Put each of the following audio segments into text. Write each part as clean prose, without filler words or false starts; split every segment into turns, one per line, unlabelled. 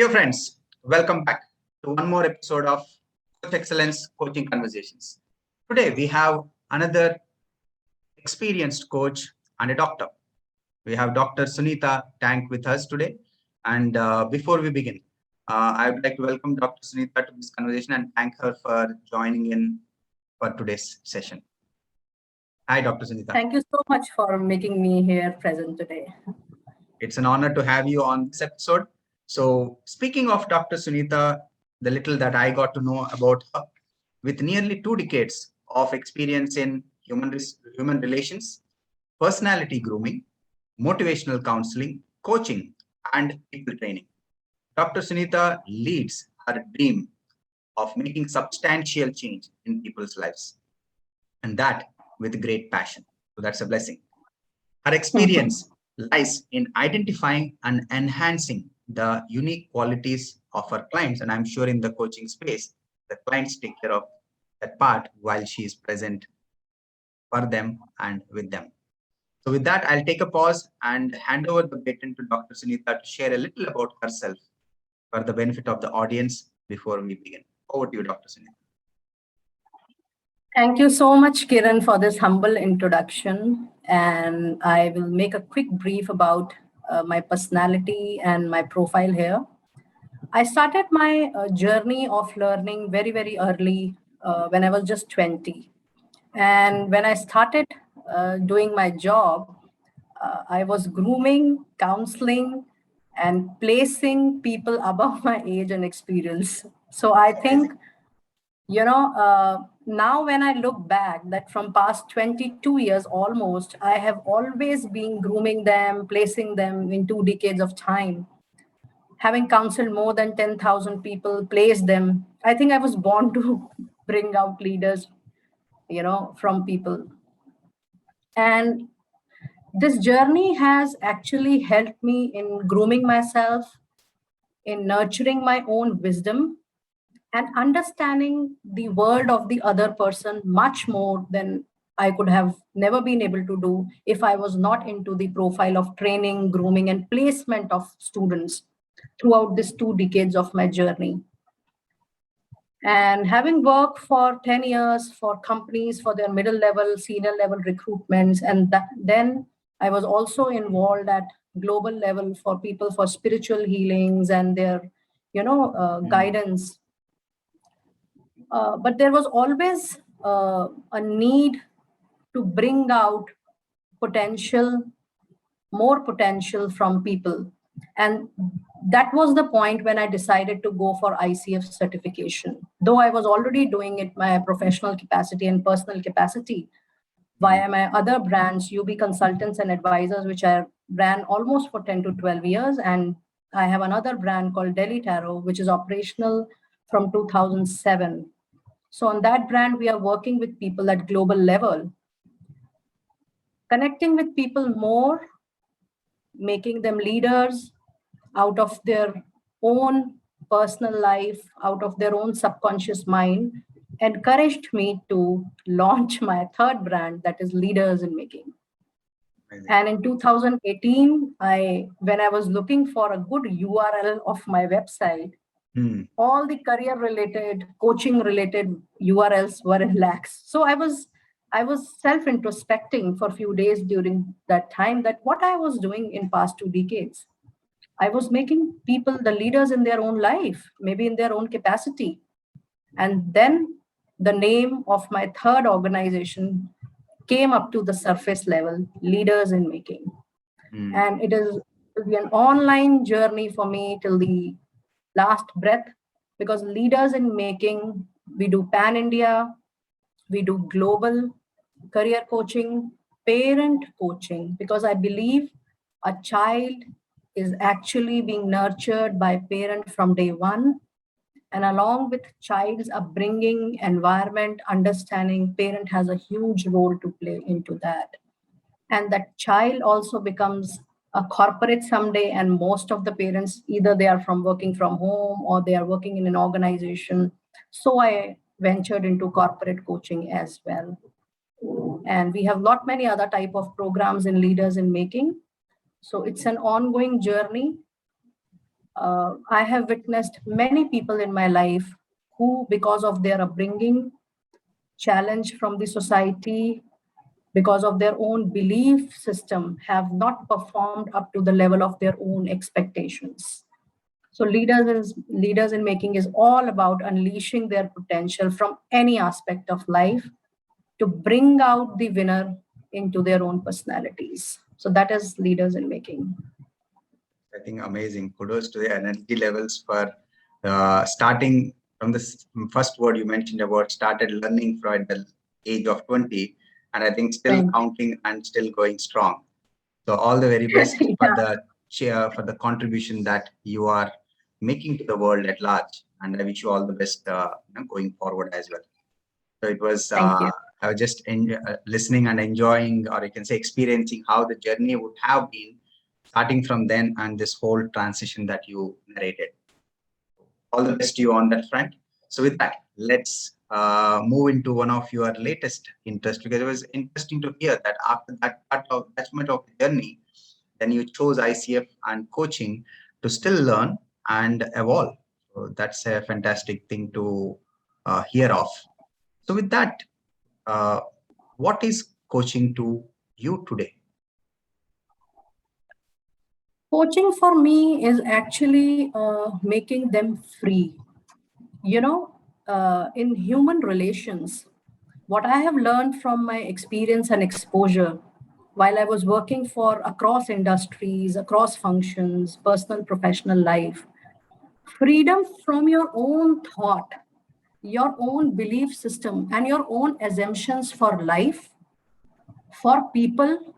Dear friends, welcome back to one more episode of Coach Excellence Coaching Conversations. Today we have another experienced coach and a doctor. We have Dr. Sunita Tank with us today. And before we begin, I would like to welcome Dr. Sunita to this conversation and thank her for joining in for today's session. Hi, Dr. Sunita.
Thank you so much for making me here present today.
It's an honor to have you on this episode. So speaking of Dr. Sunita, the little that I got to know about her, with nearly 2 decades of experience in human relations, personality grooming, motivational counseling, coaching, and people training, Dr. Sunita leads her dream of making substantial change in people's lives, and that with great passion. So that's a blessing. Her experience lies in identifying and enhancing the unique qualities of her clients. And I'm sure in the coaching space, the clients take care of that part while she is present for them and with them. So with that, I'll take a pause and hand over the baton to Dr. Sunita to share a little about herself for the benefit of the audience before we begin. Over to you, Dr. Sunita.
Thank you so much, Kiran, for this humble introduction. And I will make a quick brief about my personality and my profile here. I started my journey of learning very, very early when I was just 20. And when I started doing my job, I was grooming, counseling, and placing people above my age and experience. So I think, now when I look back, that from past 22 years almost, I have always been grooming them, placing them in 2 decades of time, having counseled more than 10,000 people, placed them. I think I was born to bring out leaders, from people. And this journey has actually helped me in grooming myself, in nurturing my own wisdom, and understanding the world of the other person much more than I could have never been able to do if I was not into the profile of training, grooming, and placement of students throughout these 2 decades of my journey. And having worked for 10 years for companies for their middle level, senior level recruitments, and then I was also involved at global level for people for spiritual healings and their, guidance. But there was always a need to bring out more potential from people. And that was the point when I decided to go for ICF certification. Though I was already doing it my professional capacity and personal capacity via my other brands, UB Consultants and Advisors, which I ran almost for 10 to 12 years. And I have another brand called Delhi Tarot, which is operational from 2007. So on that brand, we are working with people at global level, connecting with people more, making them leaders out of their own personal life, out of their own subconscious mind, encouraged me to launch my third brand, that is Leaders in Making. Amazing. And in 2018, when I was looking for a good URL of my website, all the career-related, coaching-related URLs were in lakhs. So I was self-introspecting for a few days during that time that what I was doing in past 2 decades. I was making people the leaders in their own life, maybe in their own capacity. And then the name of my third organization came up to the surface level, Leaders in Making. And it will be an online journey for me till the last breath, because Leaders in Making, we do pan-India, we do global career coaching, parent coaching, because I believe a child is actually being nurtured by parent from day one. And along with child's upbringing, environment, understanding, parent has a huge role to play into that. And that child also becomes a corporate someday, and most of the parents, either they are working from home or they are working in an organization. So I ventured into corporate coaching as well. And we have many other type of programs in Leaders in Making. So it's an ongoing journey. I have witnessed many people in my life who, because of their upbringing, challenge from the society, because of their own belief system, have not performed up to the level of their own expectations. So leaders in making is all about unleashing their potential from any aspect of life to bring out the winner into their own personalities. So that is leaders in making.
I think amazing. Kudos to the energy levels for starting from the first word you mentioned about started learning from the age of 20, and I think still
Thank
counting and still going strong. So all the very best
you.
for
Yeah,
the share, for the contribution that you are making to the world at large, and I wish you all the best going forward as well. So it was
thank you.
I was just listening and enjoying, or you can say experiencing how the journey would have been starting from then and this whole transition that you narrated. All the best to you on that front. So with that, let's move into one of your latest interests, because it was interesting to hear that after that part of attachment of the journey, then you chose ICF and coaching to still learn and evolve. So that's a fantastic thing to hear of. So with that, uh, what is coaching to you today?
Coaching for me is actually making them free. You know, in human relations, what I have learned from my experience and exposure while I was working for across industries, across functions, personal, professional life, freedom from your own thought, your own belief system, and your own assumptions for life, for people,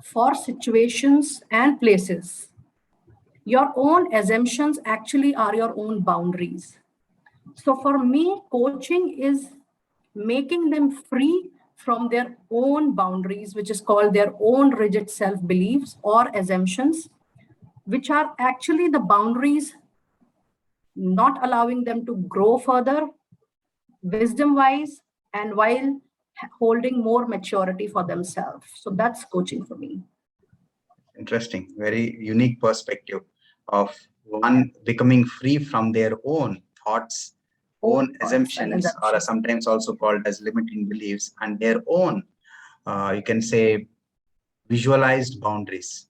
for situations and places. Your own assumptions actually are your own boundaries. So for me, coaching is making them free from their own boundaries, which is called their own rigid self beliefs or assumptions, which are actually the boundaries not allowing them to grow further, wisdom wise, and while holding more maturity for themselves. So that's coaching for me.
Interesting, very unique perspective of one becoming free from their own thoughts,
Own
own
thoughts and
assumptions, or
assumptions.
sometimes also called as limiting beliefs, and their own, you can say, visualized boundaries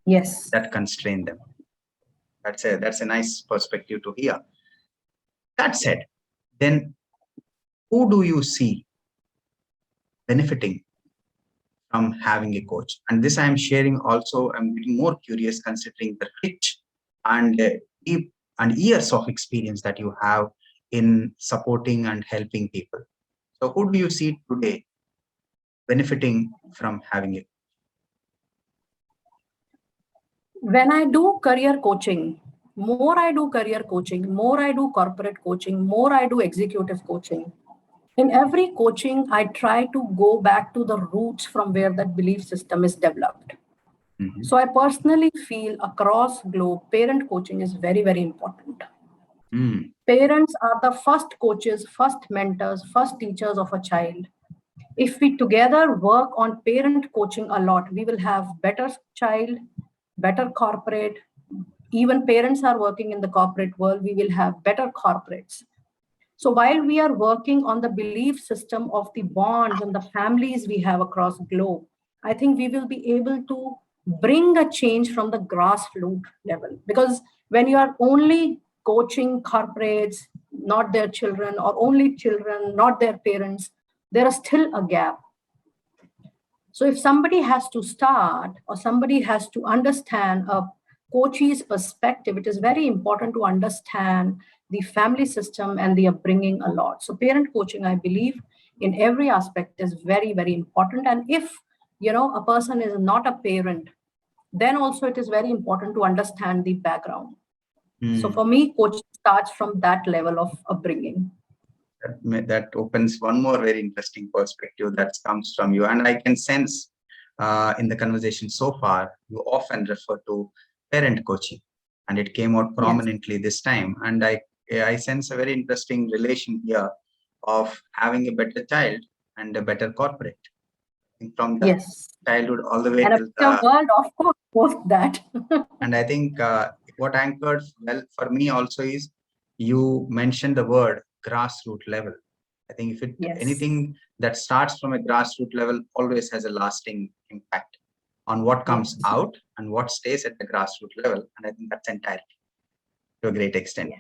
Yes.
that constrain them. That's a nice perspective to hear. That said, then who do you see benefiting from having a coach? And this I'm sharing also, I'm getting more curious considering the rich and deep and years of experience that you have in supporting and helping people. So who do you see today benefiting from having it?
When I do career coaching, more I do career coaching, more I do corporate coaching, more I do executive coaching. In every coaching, I try to go back to the roots from where that belief system is developed.
Mhm.
So I personally feel across globe, parent coaching is very, very important.
Mm.
Parents are the first coaches, first mentors, first teachers of a child. If we together work on parent coaching a lot, we will have better child, better corporate. Even parents are working in the corporate world, we will have better corporates. So while we are working on the belief system of the bonds and the families we have across globe, I think we will be able to bring a change from the grassroots level. Because when you are only coaching corporates, not their children, or only children, not their parents, there is still a gap. So if somebody has to start or somebody has to understand a coach's perspective, it is very important to understand the family system and the upbringing a lot. So parent coaching, I believe, in every aspect is very, very important. And if a person is not a parent, then also it is very important to understand the background. So
Mm.
for me, coaching starts from that level of upbringing.
That opens one more very interesting perspective that comes from you. And I can sense in the conversation so far, you often refer to parent coaching, and it came out
Yes.
prominently this time. And I sense a very interesting relation here of having a better child and a better corporate. I think from the
Yes.
childhood all the way
And a
till
better
the,
world, of course, post that.
and I think what anchored well for me also is you mentioned the word grassroots level. I think if anything that starts from a grassroots level always has a lasting impact on what comes out and what stays at the grassroots level. And I think that's entirely to a great extent.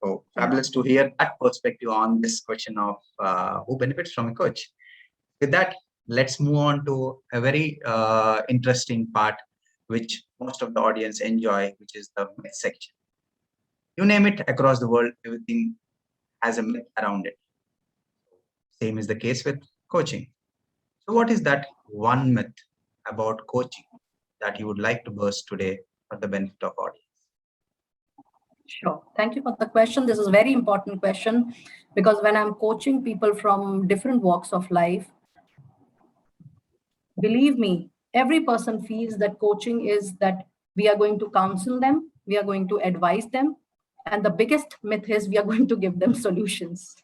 So fabulous to hear that perspective on this question of who benefits from a coach. With that, let's move on to a very interesting part, which most of the audience enjoy, which is the myth section. You name it, across the world, everything has a myth around it. Same is the case with coaching. So what is that one myth about coaching that you would like to burst today for the benefit of audience?
Sure. Thank you for the question. This is a very important question because when I'm coaching people from different walks of life, believe me, every person feels that coaching is that we are going to counsel them, we are going to advise them, and the biggest myth is we are going to give them solutions.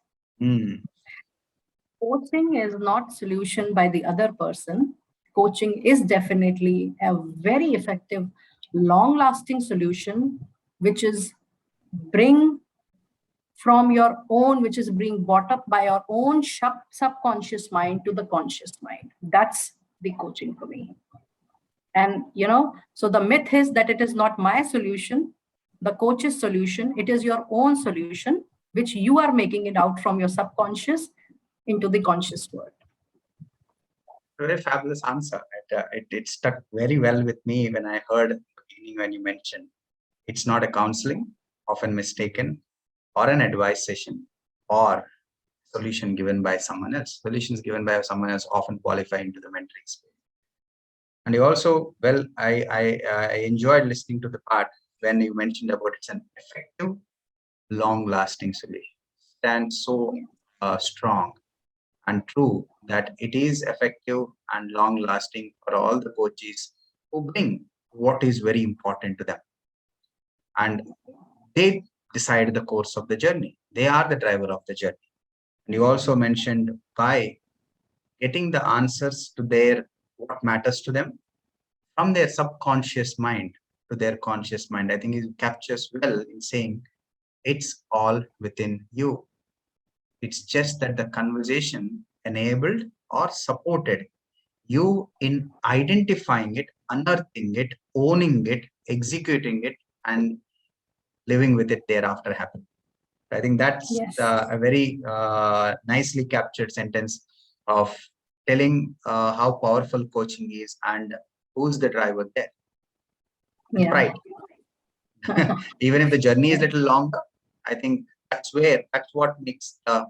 Coaching is not solution by the other person. Coaching is definitely a very effective, long-lasting solution, which is bring from your own, which is being brought up by your own subconscious mind to the conscious mind. That's the coaching for me. And, so the myth is that it is not my solution, the coach's solution. It is your own solution, which you are making it out from your subconscious into the conscious world.
Very fabulous answer. It stuck very well with me when I heard at the beginning when you mentioned it's not a counseling, often mistaken, or an advice session, or solution given by someone else. Solutions given by someone else often qualify into the mentoring space. And you also, well, I enjoyed listening to the part when you mentioned about it's an effective, long-lasting solution. Stands so strong and true that it is effective and long-lasting for all the coaches who bring what is very important to them. And they decide the course of the journey. They are the driver of the journey. And you also mentioned by getting the answers to their what matters to them from their subconscious mind to their conscious mind. I think it captures well in saying it's all within you. It's just that the conversation enabled or supported you in identifying it, unearthing it, owning it, executing it, and living with it thereafter happen. I think that's a very nicely captured sentence of telling how powerful coaching is and who's the driver there. Right. Even if the journey is a little longer, I think that's what makes the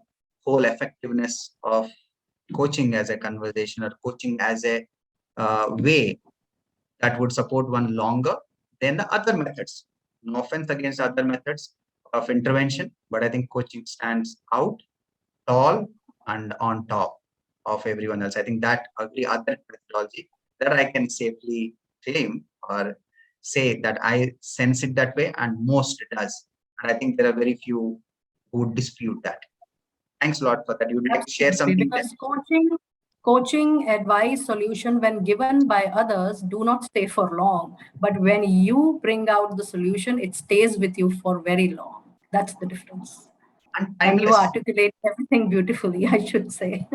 whole effectiveness of coaching as a conversation or coaching as a way that would support one longer than the other methods. No offense against other methods of intervention, but I think coaching stands out tall and on top of everyone else. I think that every other methodology that I can safely claim or say that I sense it that way, and most does. And I think there are very few who would dispute that. Thanks a lot for that. You would like to share something?
Because coaching, advice, solution, when given by others, do not stay for long. But when you bring out the solution, it stays with you for very long. That's the difference. And you articulate everything beautifully, I should say.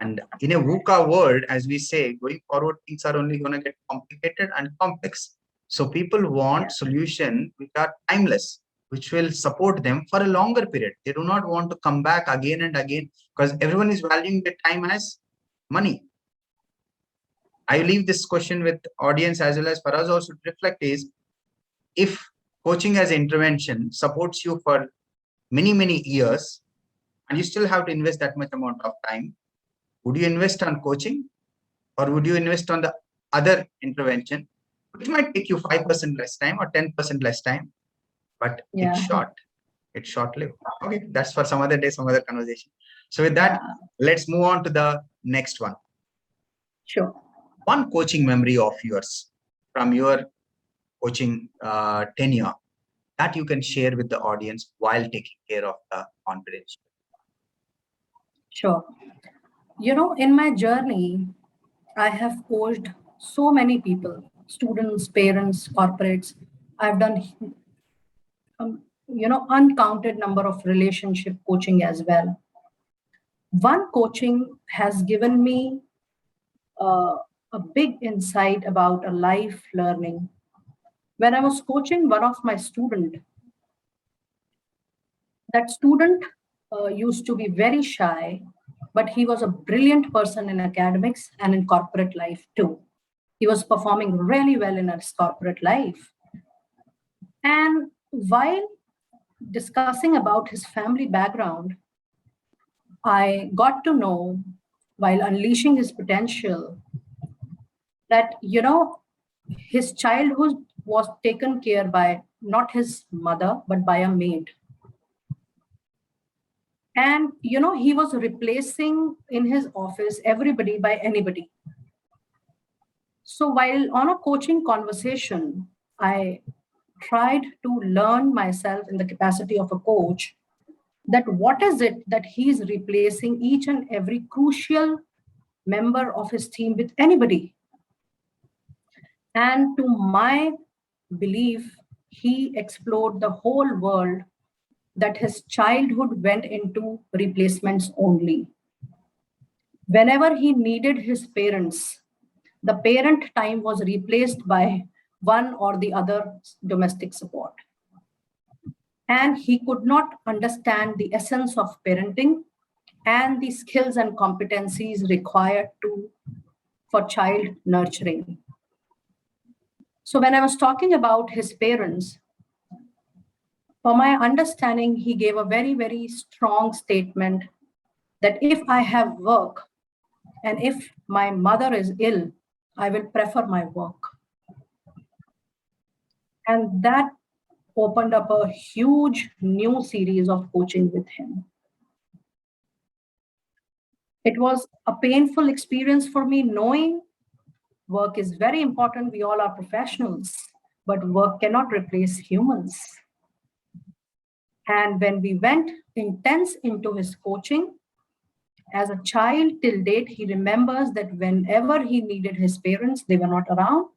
And in a VUCA world, as we say, going forward, things are only going to get complicated and complex. So people want solutions which are timeless, which will support them for a longer period. They do not want to come back again and again because everyone is valuing their time as money. I leave this question with audience as well as for us also to reflect is, if coaching as intervention supports you for many, many years and you still have to invest that much amount of time, would you invest on coaching or would you invest on the other intervention? It might take you 5% less time or 10% less time, but it's short. It's short-lived. Okay, that's for some other day, some other conversation. So with that, let's move on to the next one.
Sure.
One coaching memory of yours from your coaching tenure that you can share with the audience while taking care of the confidential.
Sure. In my journey, I have coached so many people, students, parents, corporates, I've done, uncounted number of relationship coaching as well. One coaching has given me a big insight about a life learning. When I was coaching one of my student, that student used to be very shy, but he was a brilliant person in academics and in corporate life too. He was performing really well in his corporate life. And while discussing about his family background, I got to know, while unleashing his potential, that, his childhood was taken care by not his mother, but by a maid. And, he was replacing in his office everybody by anybody. So while on a coaching conversation, I tried to learn myself in the capacity of a coach that what is it that he's replacing each and every crucial member of his team with anybody. And to my belief, he explored the whole world, that his childhood went into replacements only. Whenever he needed his parents, the parent time was replaced by one or the other domestic support. And he could not understand the essence of parenting and the skills and competencies required for child nurturing. So when I was talking about his parents, for my understanding, he gave a very, very strong statement that if I have work and if my mother is ill, I will prefer my work. And that opened up a huge new series of coaching with him. It was a painful experience for me, knowing work is very important. We all are professionals, but work cannot replace humans. And when we went intense into his coaching, as a child till date, he remembers that whenever he needed his parents, they were not around.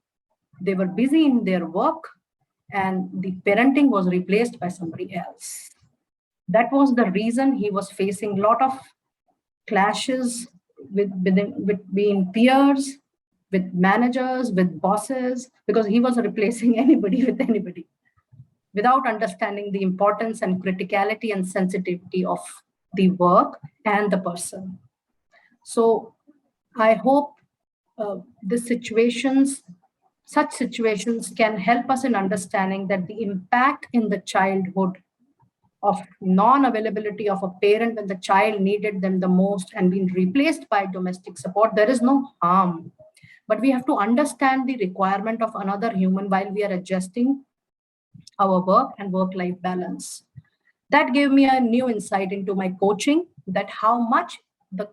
They were busy in their work, and the parenting was replaced by somebody else. That was the reason he was facing a lot of clashes between peers, with managers, with bosses, because he was replacing anybody with anybody without understanding the importance and criticality and sensitivity of the work and the person. So I hope such situations can help us in understanding that the impact in the childhood of non-availability of a parent when the child needed them the most and being replaced by domestic support, there is no harm. But we have to understand the requirement of another human while we are adjusting our work and work-life balance. That gave me a new insight into my coaching, that how much the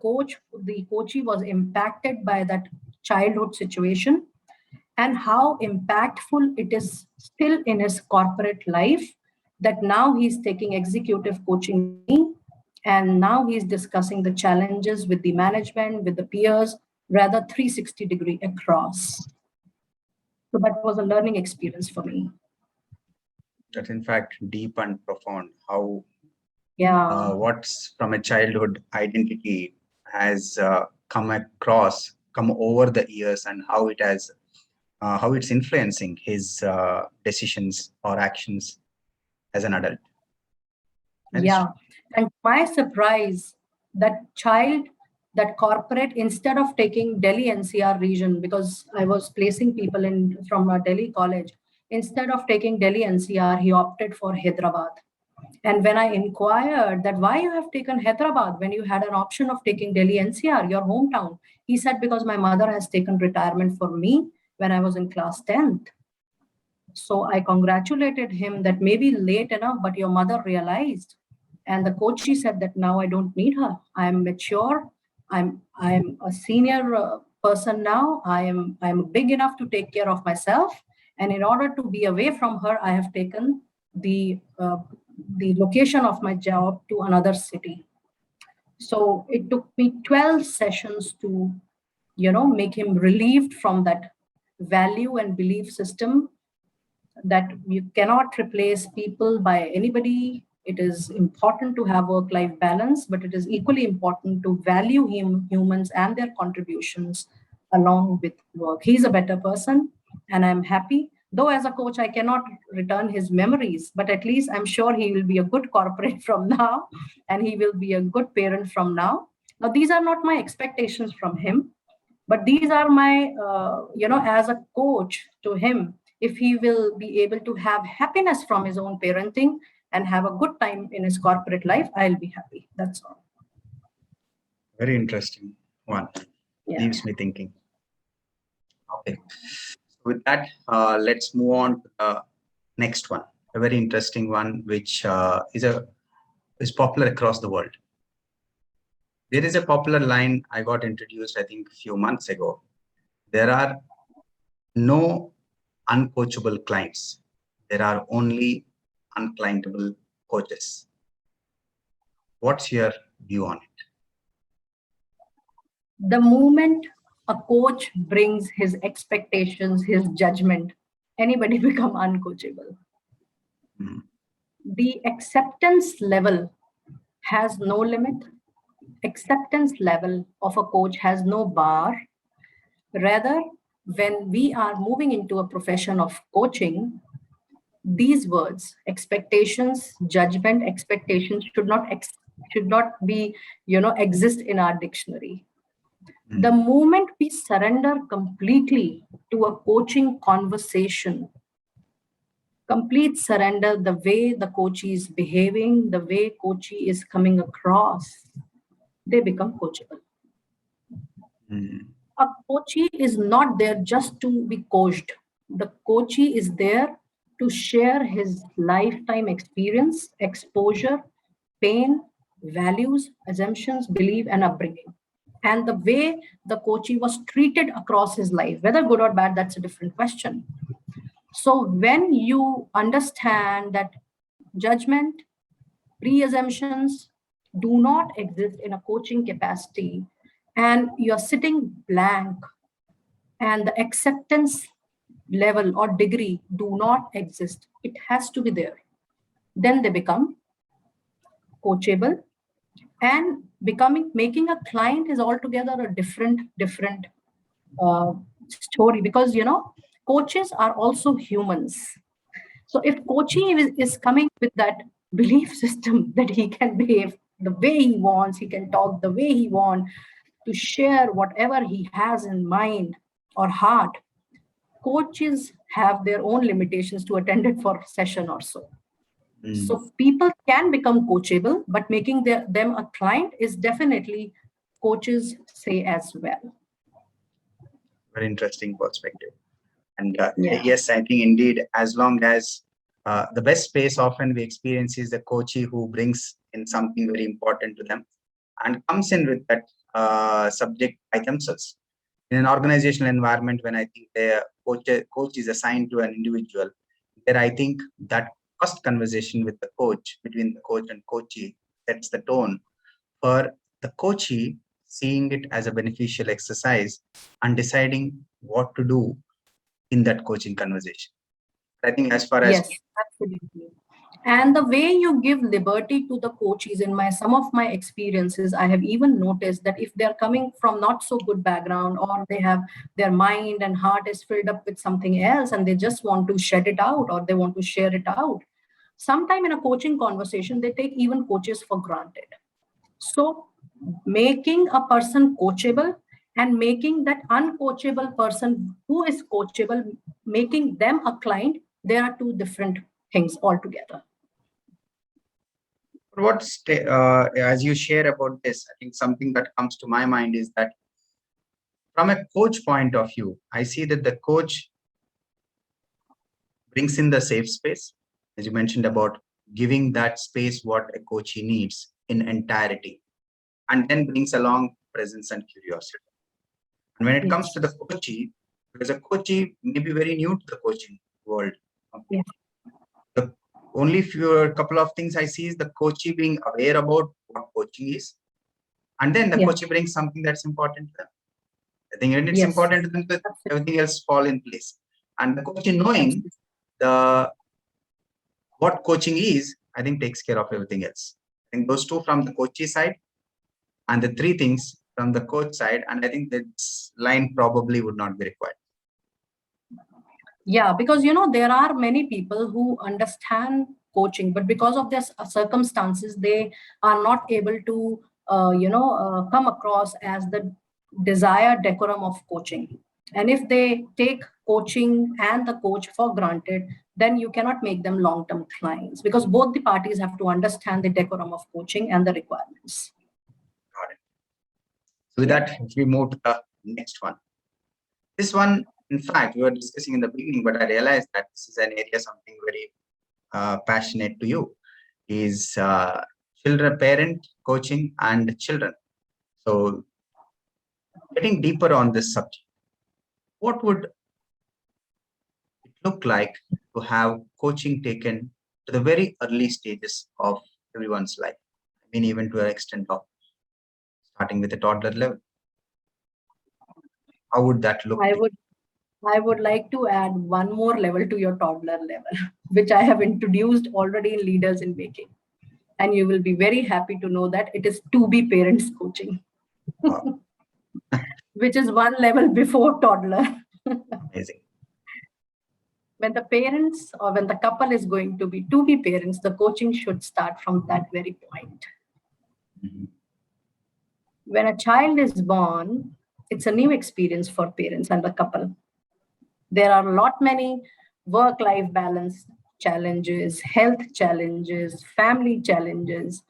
coachee was impacted by that childhood situation, and how impactful it is still in his corporate life, that now he's taking executive coaching with me, and now he's discussing the challenges with the management, with the peers, rather 360-degree across. So that was a learning experience for me.
That's in fact deep and profound. How what's from a childhood identity has come over the years, and how it has how it's influencing his decisions or actions as an adult.
Yeah, and my surprise, that corporate, instead of taking Delhi NCR region, because I was placing people from a Delhi college, instead of taking Delhi NCR, he opted for Hyderabad. And when I inquired that why you have taken Hyderabad when you had an option of taking Delhi NCR, your hometown, he said, because my mother has taken retirement for me when I was in class 10th. So I congratulated him that maybe late enough, but your mother realized. And the coach, she said that now I don't need her. I am mature. I'm a senior person now. I'm big enough to take care of myself. And in order to be away from her, I have taken the location of my job to another city. So it took me 12 sessions to, make him relieved from that value and belief system that you cannot replace people by anybody. It is important to have work-life balance, but it is equally important to value humans and their contributions along with work. He's a better person, and I'm happy. Though as a coach, I cannot return his memories, but at least I'm sure he will be a good corporate from now, and he will be a good parent from now. Now, these are not my expectations from him, but these are my, as a coach to him, if he will be able to have happiness from his own parenting and have a good time in his corporate life, I'll be happy. That's all.
Very interesting one.
Yeah.
Leaves me thinking. Okay. With that, let's move on to the next one. A very interesting one, which is popular across the world. There is a popular line I got introduced, I think, a few months ago. There are no uncoachable clients. There are only unclientable coaches. What's your view on it?
The moment a coach brings his expectations, his judgment, anybody become uncoachable.
Mm.
The acceptance level has no limit. Acceptance level of a coach has no bar. Rather, when we are moving into a profession of coaching, these words, expectations, judgment, expectations, should not be, exist in our dictionary.
Mm.
The moment we surrender completely to a coaching conversation, complete surrender, the way the coachee is behaving, the way coachee is coming across, they become coachable.
Mm.
A coachee is not there just to be coached. The coachee is there to share his lifetime experience, exposure, pain, values, assumptions, belief, and upbringing. And the way the coachee was treated across his life, whether good or bad, that's a different question. So when you understand that judgment, pre-assumptions do not exist in a coaching capacity, and you're sitting blank, and the acceptance level or degree do not exist, it has to be there, then they become coachable. And making a client is altogether a different story, because coaches are also humans. So if coaching is coming with that belief system that he can behave the way he wants, he can talk the way he wants, to share whatever he has in mind or heart, coaches have their own limitations to attend it for a session or so. So people can become coachable, but making them a client is definitely, coaches say as well.
Very interesting perspective. And
Yeah.
yes, I think indeed, as long as the best space often we experience is the coachee who brings in something very important to them and comes in with that subject by themselves. In an organizational environment, when I think the coach is assigned to an individual, there I think that first conversation with the coach, between the coach and coachee, sets the tone for the coachee seeing it as a beneficial exercise and deciding what to do in that coaching conversation. I think as far as
Yes, absolutely. And the way you give liberty to the coaches, in some of my experiences, I have even noticed that if they're coming from not so good background, or they have their mind and heart is filled up with something else, and they just want to shed it out, or they want to share it out, sometime in a coaching conversation, they take even coaches for granted. So making a person coachable and making that uncoachable person who is coachable, making them a client, there are two different things altogether.
as you share about this, I think something that comes to my mind is that from a coach point of view, I see that the coach brings in the safe space, as you mentioned about giving that space what a coachee needs in entirety, and then brings along presence and curiosity. And when it comes to the coachee, because a coachee may be very new to the coaching world.
Yes.
The only couple of things I see is the coachee being aware about what coaching is, and then the coachee brings something that's important to them. I think when it's important to them, that everything else fall in place. And the coachee knowing the what coaching is, I think takes care of everything else. I think those two from the coachee side and the three things from the coach side, and I think this line probably would not be required.
Yeah, because there are many people who understand coaching, but because of their circumstances, they are not able to come across as the desired decorum of coaching. And if they take coaching and the coach for granted, then you cannot make them long-term clients, because both the parties have to understand the decorum of coaching and the requirements.
Got it. So with that, if we move to the next one. This one, in fact, we were discussing in the beginning, but I realized that this is an area something very passionate to you, is children, parent coaching and children. So getting deeper on this subject, what would it look like to have coaching taken to the very early stages of everyone's life? I mean, even to an extent of starting with a toddler level. How would that look?
I would like to add one more level to your toddler level, which I have introduced already in Leaders in Making. And you will be very happy to know that it is to be parents coaching,
Wow.
which is one level before toddler.
Amazing.
When the parents or when the couple is going to be parents, the coaching should start from that very point.
Mm-hmm.
When a child is born, it's a new experience for parents and the couple. There are many work-life balance challenges, health challenges, family challenges.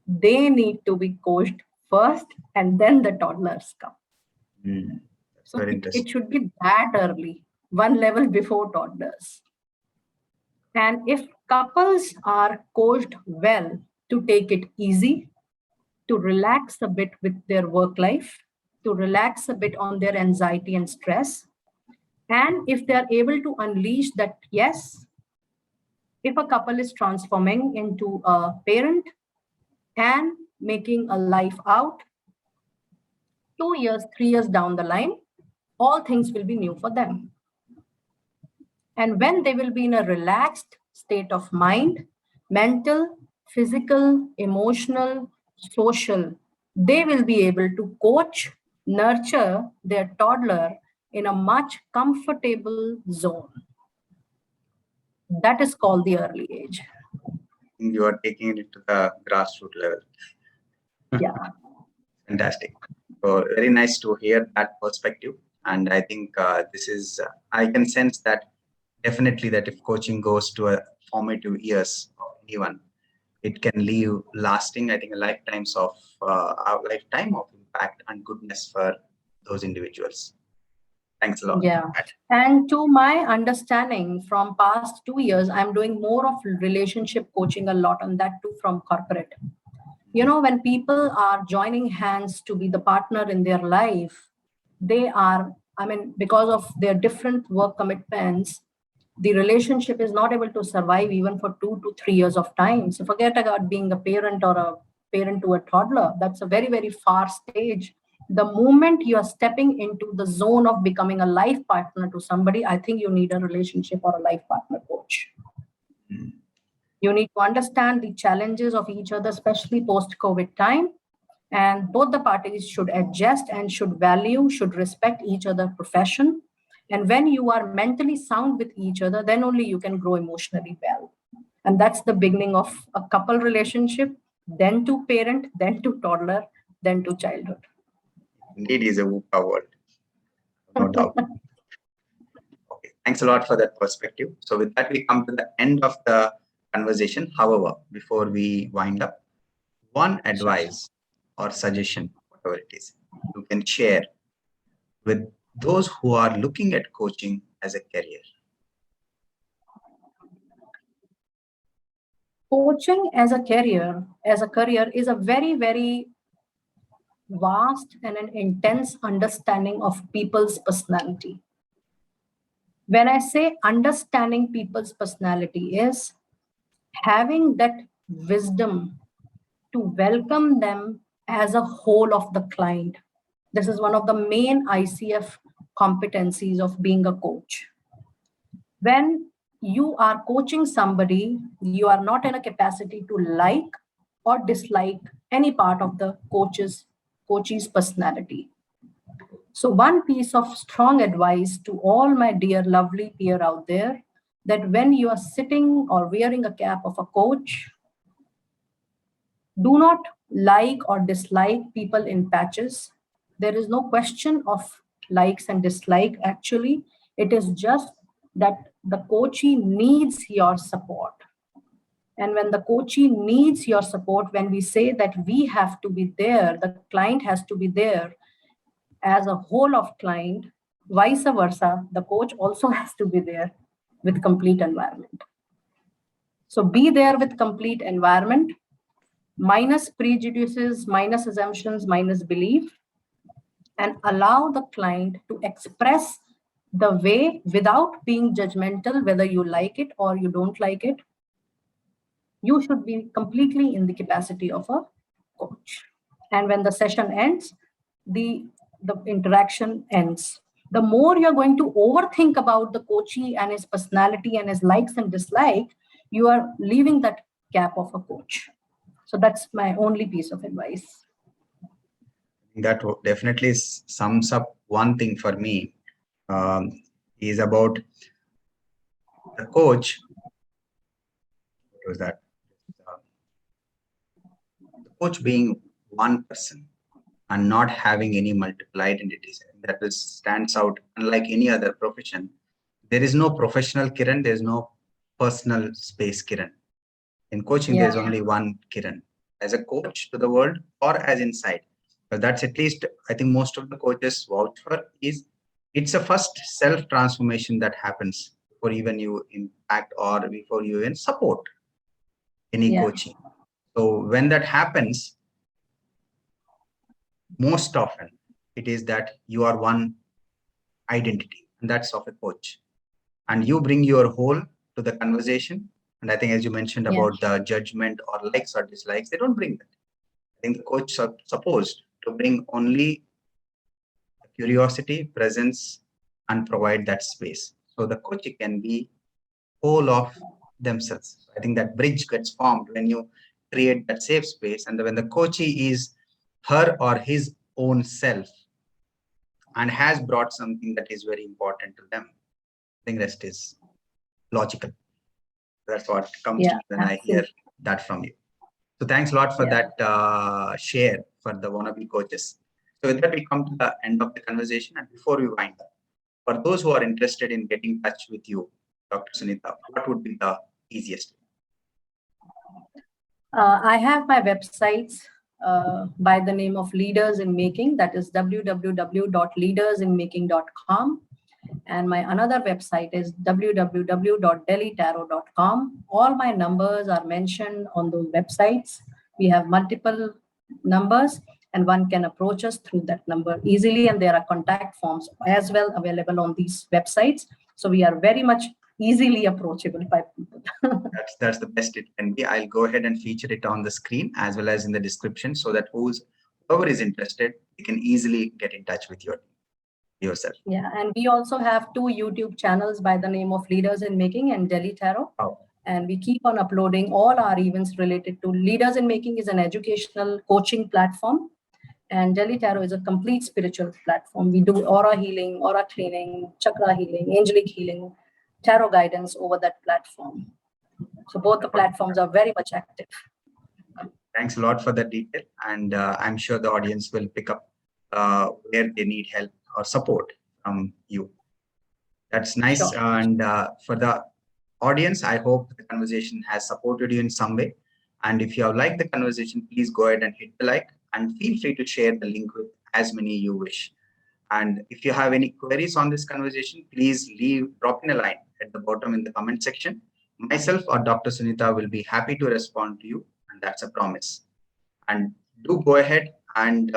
They need to be coached first, and then the toddlers come. So it should be that early, one level before toddlers. And if couples are coached well to take it easy, to relax a bit with their work life, to relax a bit on their anxiety and stress, and if they're able to unleash that, yes, if a couple is transforming into a parent and making a life out, 2 years, 3 years down the line, all things will be new for them. And when they will be in a relaxed state of mind, mental, physical, emotional, social, they will be able to coach, nurture their toddler in a much comfortable zone. That is called the early age.
You are taking it to the grassroots level.
Yeah.
Fantastic. So very nice to hear that perspective. And I think this is, I can sense that definitely that if coaching goes to a formative years of anyone, it can leave lasting, I think, a lifetime of impact and goodness for those individuals. Thanks a lot.
Yeah. And to my understanding from past 2 years, I'm doing more of relationship coaching a lot on that too from corporate. When people are joining hands to be the partner in their life, they are, because of their different work commitments, the relationship is not able to survive even for 2 to 3 years of time. So forget about being a parent or a parent to a toddler. That's a very, very far stage. The moment you are stepping into the zone of becoming a life partner to somebody, I think you need a relationship or a life partner coach.
Mm.
You need to understand the challenges of each other, especially post-COVID time. And both the parties should adjust and should respect each other's profession. And when you are mentally sound with each other, then only you can grow emotionally well. And that's the beginning of a couple relationship, then to parent, then to toddler, then to childhood.
Indeed is a VUCA world, no doubt. Okay, thanks a lot for that perspective. So with that, we come to the end of the conversation. However, before we wind up, one advice or suggestion, whatever it is, you can share with those who are looking at coaching as a career.
Coaching as a career is a very, very vast and an intense understanding of people's personality. When I say understanding people's personality is having that wisdom to welcome them as a whole of the client. This is one of the main ICF competencies of being a coach. When you are coaching somebody, you are not in a capacity to like or dislike any part of the coach's personality. So one piece of strong advice to all my dear lovely peer out there, that when you are sitting or wearing a cap of a coach, do not like or dislike people in patches. There is no question of likes and dislike actually. It is just that the coachee needs your support. And when the coachee needs your support, when we say that we have to be there, the client has to be there as a whole of client, vice versa, the coach also has to be there with complete environment. So be there with complete environment, minus prejudices, minus assumptions, minus belief, and allow the client to express the way without being judgmental, whether you like it or you don't like it. You should be completely in the capacity of a coach. And when the session ends, the interaction ends. The more you're going to overthink about the coachee and his personality and his likes and dislikes, you are leaving that gap of a coach. So that's my only piece of advice.
That definitely sums up one thing for me, is about the coach. What was that? The coach being one person and not having any multiple identities. That stands out. Unlike any other profession, there is no professional Kiran, there is no personal space Kiran. In coaching, there's only one Kiran, as a coach to the world or as inside. But that's at least, I think most of the coaches vouch for, is it's a first self-transformation that happens before even you impact or before you even support any coaching. So when that happens, most often it is that you are one identity, and that's of a coach. And you bring your whole to the conversation. And I think, as you mentioned about the judgment or likes or dislikes, they don't bring that. I think the coach is supposed to bring only curiosity, presence, and provide that space. So the coach can be whole of themselves. I think that bridge gets formed when you create that safe space. And when the coachee is her or his own self and has brought something that is very important to them, I think rest is logical. That's what comes to me when I hear that from you. So thanks a lot for that share for the wannabe coaches. So with that, we come to the end of the conversation. And before we wind up, for those who are interested in getting in touch with you, Dr. Sunita, what would be the easiest?
I have my websites by the name of Leaders in Making. That is www.leadersinmaking.com. And my another website is www.delhitarot.com. All my numbers are mentioned on those websites. We have multiple numbers, and one can approach us through that number easily. And there are contact forms as well available on these websites. So we are very much easily approachable by people.
That's the best it can be. I'll go ahead and feature it on the screen as well as in the description, so that whoever is interested, you can easily get in touch with yourself.
Yeah, and we also have 2 YouTube channels by the name of Leaders in Making and Delhi Tarot. And we keep on uploading all our events related to Leaders in Making is an educational coaching platform. And Delhi Tarot is a complete spiritual platform. We do aura healing, aura cleaning, chakra healing, angelic healing, tarot guidance over that platform. So both the platforms are very much active.
Thanks a lot for that detail. And I'm sure the audience will pick up where they need help or support from you. That's nice. Sure. And for the audience, I hope the conversation has supported you in some way. And if you have liked the conversation, please go ahead and hit the like, and feel free to share the link with as many you wish. And if you have any queries on this conversation, please drop in a line at the bottom in the comment section. Myself or Dr. Sunita will be happy to respond to you, and that's a promise. And do go ahead and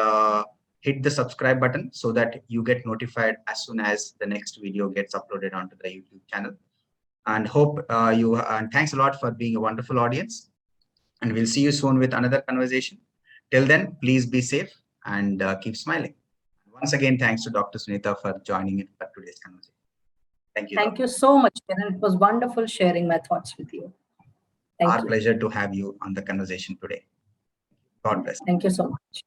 hit the subscribe button so that you get notified as soon as the next video gets uploaded onto the YouTube channel. And hope and thanks a lot for being a wonderful audience. And we'll see you soon with another conversation. Till then, please be safe and keep smiling. Once again, thanks to Dr. Sunita for joining in for today's conversation. Thank you.
Thank you so much, Kiran. It was wonderful sharing my thoughts with you. Thank
Our
you.
pleasure to have you on the conversation today. God bless.
Thank you so much.